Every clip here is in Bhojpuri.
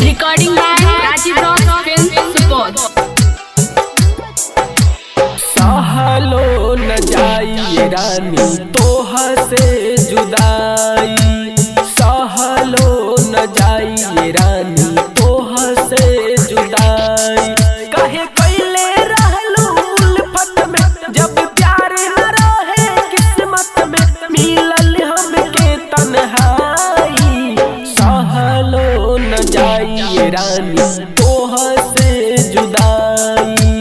Recording by Rajiv Rock Film Support. सहलो न जाई रानी तोह से जुदाई, सहलो न जाई रानी तोह से जुदाई। कहे कैले रहलू उल्फत में, जब प्यार न रहे किस्मत में, मिलल हमके तन्हाई। सहलो न जाई रानी तोह से जुदाई,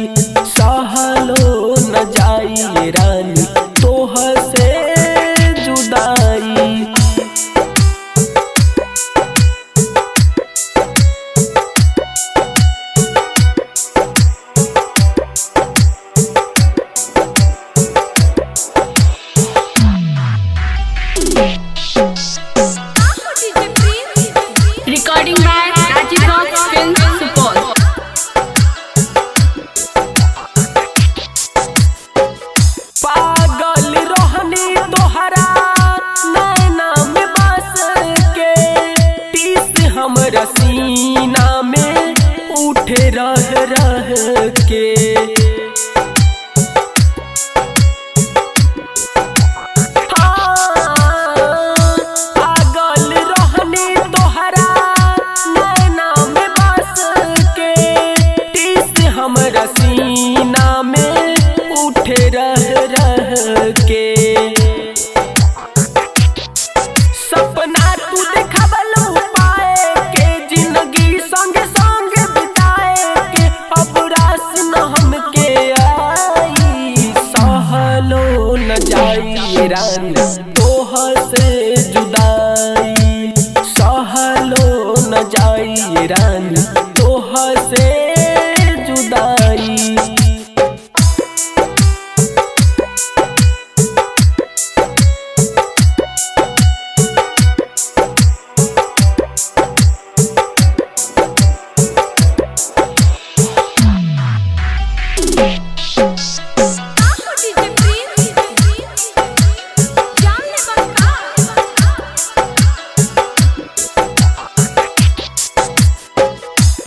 सहलो न जाई रानी तोह से जुदाई। Recording by Rajiv Rock Film Support. पागल रोहनी तोहरा नैना में बस के, टीस हमरा सीना में उठे रह रह के। पागल रोहनी तोहरा नैना में बस के, टीस हमरा सीना में उठे रह रह के। सपना तू देखबलू पाए के, जिंदगी संग संग बिताए के, अब रास न हमके आई। सहलो न जाई रानी तोह से जुदाई, सहलो न जाई रानी तोह से जुदाई।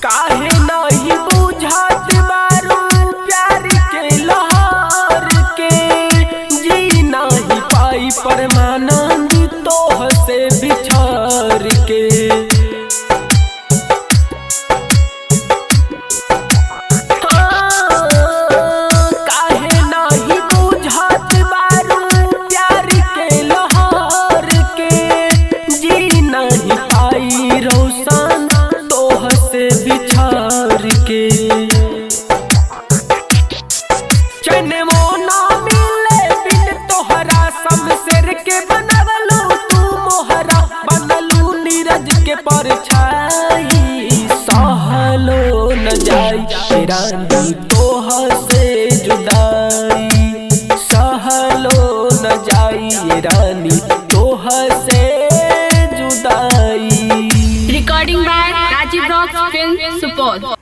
काहे नहीं बुझत बारू प्यार के लहर के, जी नहीं पाई परमानंद तोह से बिछड़ के। काहे नहीं बुझत बारू प्यार के लहर के, जी नहीं पाई रोशन तोह से बिछड़ के। चैनवो ना मिले बिन तोहरा, शमशेर के बनवलू तू मोहरा, बनलू नीरज के परछाई। सहलो न जाई रानी तोह से जुदाई, सहलो न जाई रानी तोह से जुदाई। Recording by Rajiv Rock Film Support.